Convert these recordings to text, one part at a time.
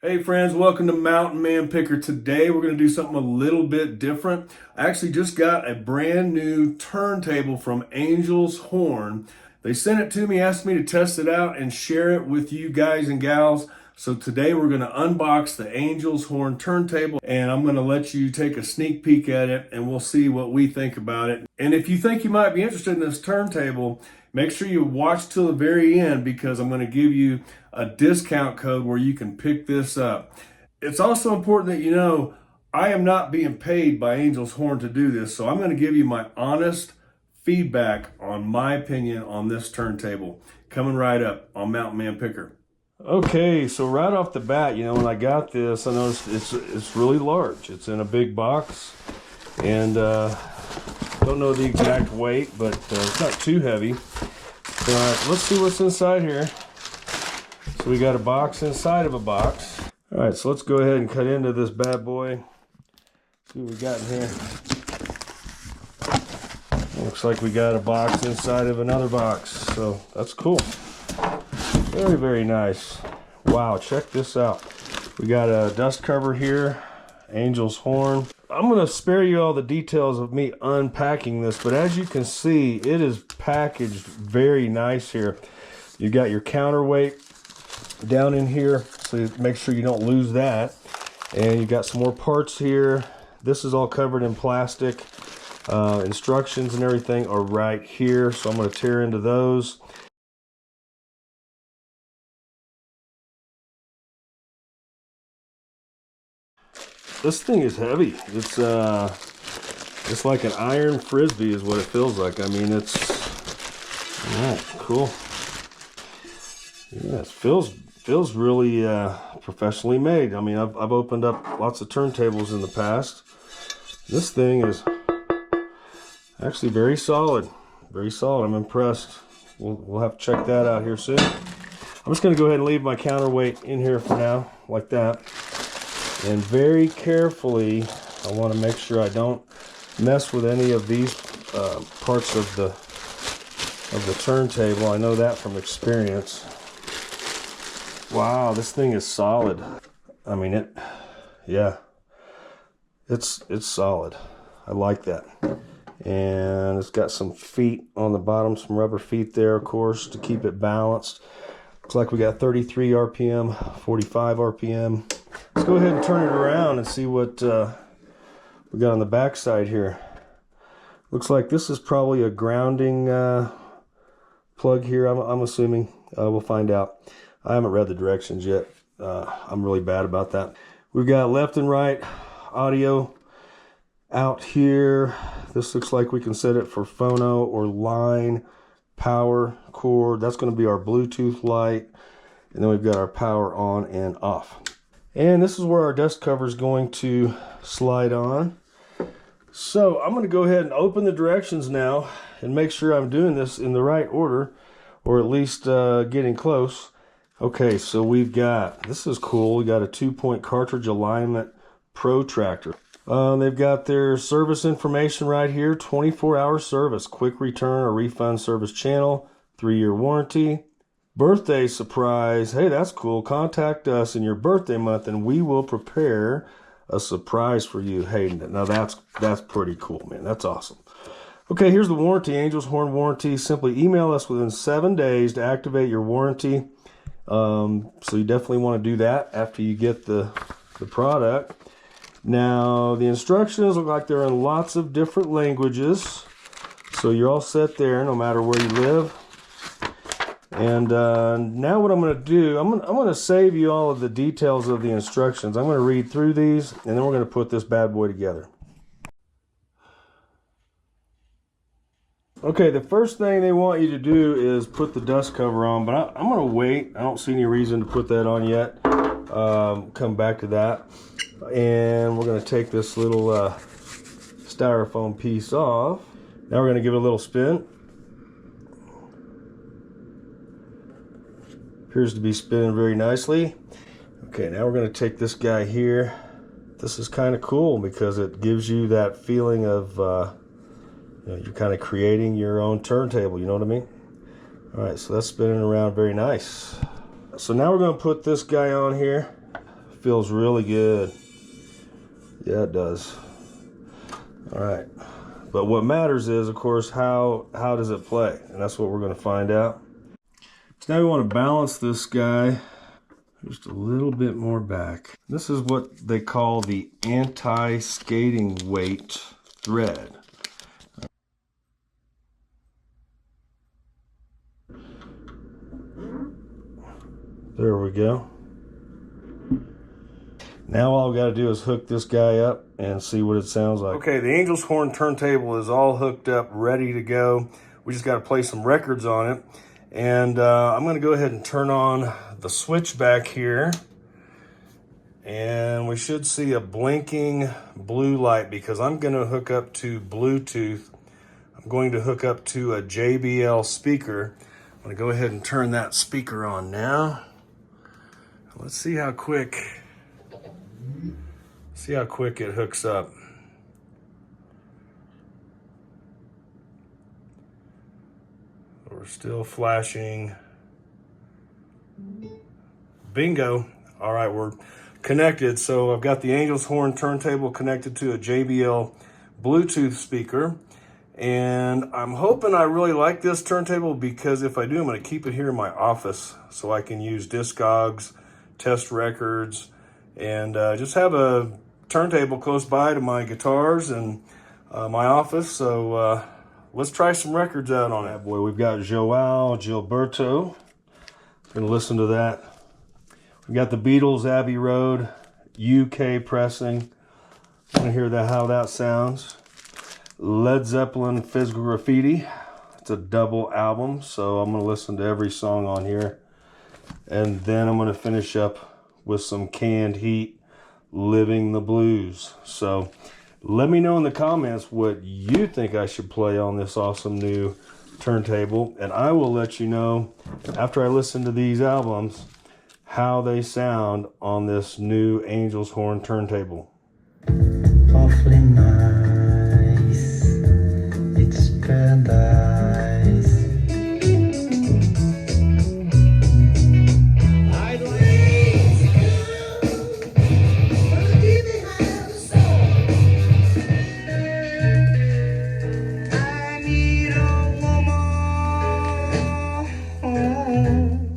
Hey friends, welcome to Mountain Man Picker. Today we're going to do something a little bit different. I actually just got a brand new turntable from Angels Horn. They sent it to me, asked me to test it out and share it with you guys and gals. So today we're going to unbox the Angels Horn turntable and I'm going to let you take a sneak peek at it and we'll see what we think about it. And if you think you might be interested in this turntable, make sure you watch till the very end because I'm going to give you a discount code where you can pick this up. It's also important that you know I am not being paid by Angels Horn to do this, so I'm going to give you my honest feedback on my opinion on this turntable. Coming right up on Mountain Man Picker. Okay, so right off the bat, when I got this, I noticed it's really large. It's in a big box, and don't know the exact weight, but it's not too heavy. Let's see what's inside here. So we got a box inside of a box. All right, so let's go ahead and cut into this bad boy. See what we got in here. Looks like we got a box inside of another box, so that's cool. Very, very nice. Wow, check this out. We got a dust cover here, Angels Horn. I'm going to spare you all the details of me unpacking this, but as you can see, it is packaged very nice here. You got your counterweight down in here, so you make sure you don't lose that. And you got some more parts here. This is all covered in plastic. Instructions and everything are right here, so I'm going to tear into those. This thing is heavy. It's like an iron frisbee is what it feels like. I mean, it's cool. Yeah, it feels really professionally made. I mean, I've opened up lots of turntables in the past. This thing is actually very solid. Very solid. I'm impressed. We'll have to check that out here soon. I'm just going to go ahead and leave my counterweight in here for now, like that. And very carefully, I want to make sure I don't mess with any of these parts of the turntable. I know that from experience. Wow, this thing is solid. I mean, it's solid. I like that. And it's got some feet on the bottom, some rubber feet there, of course, to keep it balanced. Looks like we got 33 RPM, 45 RPM. Let's go ahead and turn it around and see what we got on the back side here. Looks like this is probably a grounding plug here, I'm assuming. We'll find out. I haven't read the directions yet. I'm really bad about that. We've got left and right audio out here. This looks like we can set it for phono or line, power, cord. That's going to be our Bluetooth light. And then we've got our power on and off. And this is where our dust cover is going to slide on. So I'm going to go ahead and open the directions now and make sure I'm doing this in the right order, or at least getting close. Okay, so we've got, this is cool, we got a 2-point cartridge alignment protractor. They've got their service information right here, 24-hour service, quick return or refund service channel, 3-year warranty. Birthday surprise, hey, that's cool. Contact us in your birthday month and we will prepare a surprise for you. Hey, now that's pretty cool, man. That's awesome. Okay, here's the warranty, Angels Horn warranty. Simply email us within 7 days to activate your warranty. So you definitely want to do that after you get the product. Now, the instructions look like they're in lots of different languages. So you're all set there no matter where you live. And now what I'm going to do, I'm going to save you all of the details of the instructions. I'm going to read through these, and then we're going to put this bad boy together. Okay, the first thing they want you to do is put the dust cover on, but I'm going to wait. I don't see any reason to put that on yet. Come back to that. And we're going to take this little styrofoam piece off. Now we're going to give it a little spin. Appears to be spinning very nicely. Okay, now we're going to take this guy here. This is kind of cool because it gives you that feeling of you're kind of creating your own turntable, you know what I mean? All right, so that's spinning around very nice. So now we're going to put this guy on here. feels really good. Yeah, it does. All right. But what matters is, of course, how does it play? And that's what we're going to find out. So now we want to balance this guy just a little bit more back. This is what they call the anti-skating weight thread. There we go. Now all we got to do is hook this guy up and see what it sounds like. Okay, the Angels Horn turntable is all hooked up, ready to go. We just got to play some records on it. And I'm going to go ahead and turn on the switch back here. And we should see a blinking blue light because I'm going to hook up to Bluetooth. I'm going to hook up to a JBL speaker. I'm going to go ahead and turn that speaker on now. Let's see how quick it hooks up. We're still flashing. Bingo. All right, we're connected. So I've got the Angels Horn turntable connected to a JBL Bluetooth speaker. And I'm hoping I really like this turntable because if I do, I'm going to keep it here in my office so I can use Discogs, test records, and just have a turntable close by to my guitars and my office. So let's try some records out on it. Boy, we've got Joao Gilberto. Gonna listen to that. We got the Beatles, Abbey Road, UK pressing. Gonna hear that, how that sounds. Led Zeppelin, Physical Graffiti. It's a double album, so I'm gonna listen to every song on here. And then I'm gonna finish up with some Canned Heat, Living the Blues. So let me know in the comments what you think I should play on this awesome new turntable, and I will let you know after I listen to these albums how they sound on this new Angels Horn turntable. Awfully nice, it's paradise.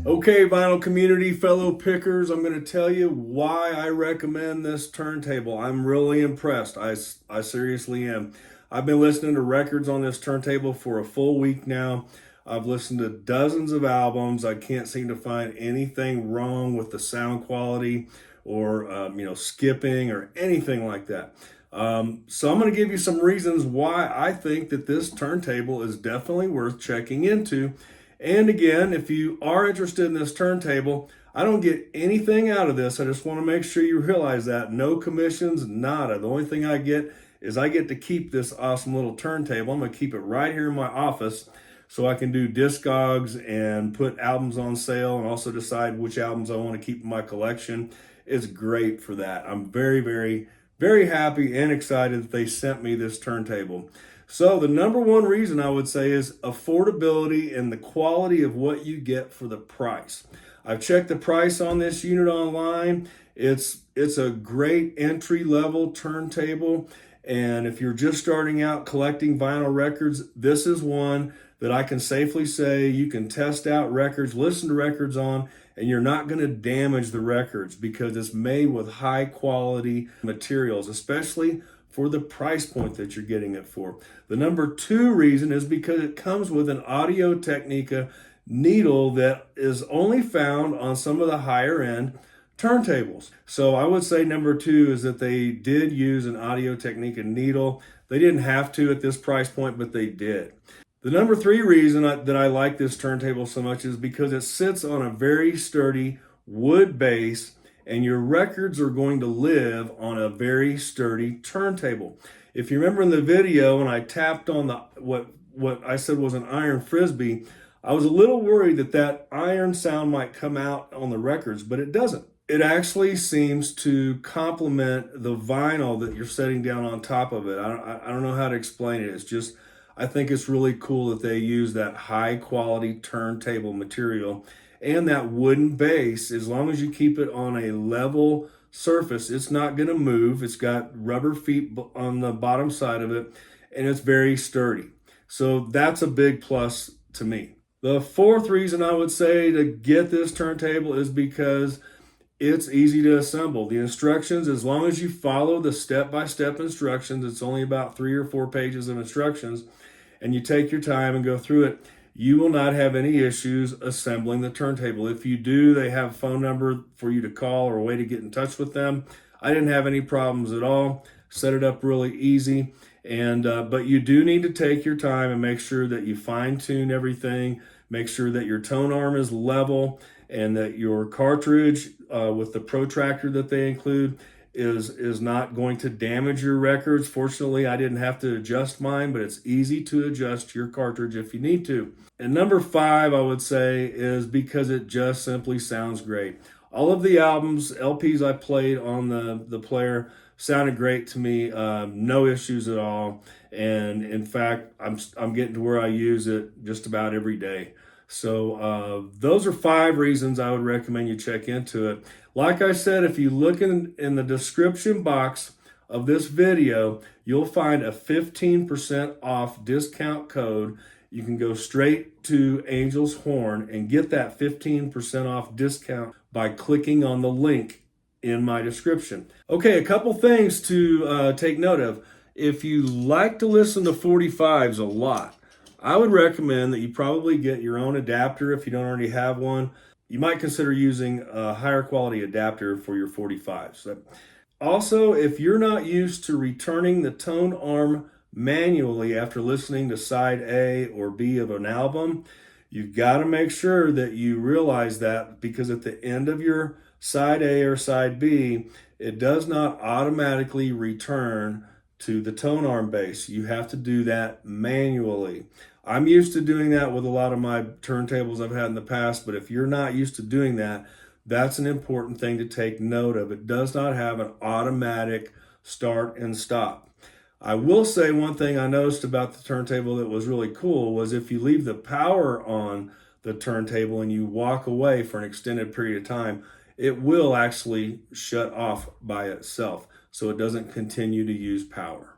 Okay, vinyl community, fellow pickers, I'm going to tell you why I recommend this turntable. I'm really impressed. I seriously am. I've been listening to records on this turntable for a full week now. I've listened to dozens of albums. I can't seem to find anything wrong with the sound quality or skipping or anything like that. So I'm going to give you some reasons why I think that this turntable is definitely worth checking into. And again, if you are interested in this turntable, I don't get anything out of this. I just want to make sure you realize that. No commissions, nada. The only thing I get is I get to keep this awesome little turntable. I'm going to keep it right here in my office so I can do Discogs and put albums on sale and also decide which albums I want to keep in my collection. It's great for that. I'm very, very, very happy and excited that they sent me this turntable. So the number one reason I would say is affordability and the quality of what you get for the price. I've checked the price on this unit online. It's a great entry-level turntable. And if you're just starting out collecting vinyl records, this is one that I can safely say you can test out records, listen to records on, and you're not going to damage the records because it's made with high quality materials, especially for the price point that you're getting it for. The number two reason is because it comes with an Audio-Technica needle that is only found on some of the higher end turntables. So I would say number two is that they did use an Audio-Technica needle. They didn't have to at this price point, but they did. The number three reason that I like this turntable so much is because it sits on a very sturdy wood base, and your records are going to live on a very sturdy turntable. If you remember in the video when I tapped on the what I said was an iron frisbee, I was a little worried that iron sound might come out on the records, but it doesn't. It actually seems to complement the vinyl that you're setting down on top of it. I don't know how to explain it. It's just, I think it's really cool that they use that high quality turntable material. And that wooden base, as long as you keep it on a level surface, it's not going to move. It's got rubber feet on the bottom side of it, and it's very sturdy. So that's a big plus to me. The fourth reason I would say to get this turntable is because it's easy to assemble. The instructions, as long as you follow the step-by-step instructions, it's only about 3 or 4 pages of instructions, and you take your time and go through it, you will not have any issues assembling the turntable. If you do, they have a phone number for you to call or a way to get in touch with them. I didn't have any problems at all. Set it up really easy. But you do need to take your time and make sure that you fine-tune everything. Make sure that your tone arm is level and that your cartridge with the protractor that they include is not going to damage your records. Fortunately, I didn't have to adjust mine, but it's easy to adjust your cartridge if you need to. And number 5, I would say, is because it just simply sounds great. All of the albums, LPs I played on the player sounded great to me. No issues at all. And in fact, I'm getting to where I use it just about every day. So those are 5 reasons I would recommend you check into it. Like I said, if you look in the description box of this video, you'll find a 15% off discount code. You can go straight to Angels Horn and get that 15% off discount by clicking on the link in my description. Okay, a couple things to take note of. If you like to listen to 45s a lot, I would recommend that you probably get your own adapter if you don't already have one. You might consider using a higher quality adapter for your 45s. Also, if you're not used to returning the tone arm manually after listening to side A or B of an album, you've got to make sure that you realize that, because at the end of your side A or side B, it does not automatically return to the tone arm base. You have to do that manually. I'm used to doing that with a lot of my turntables I've had in the past, but if you're not used to doing that, that's an important thing to take note of. It does not have an automatic start and stop. I will say one thing I noticed about the turntable that was really cool was if you leave the power on the turntable and you walk away for an extended period of time, it will actually shut off by itself, so it doesn't continue to use power.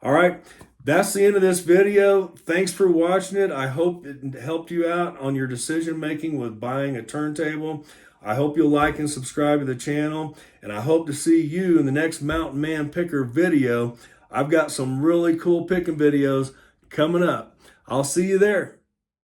All right, that's the end of this video. Thanks for watching it. I hope it helped you out on your decision making with buying a turntable. I hope you'll like and subscribe to the channel, and I hope to see you in the next Mountain Man Picker video. I've got some really cool picking videos coming up. I'll see you there.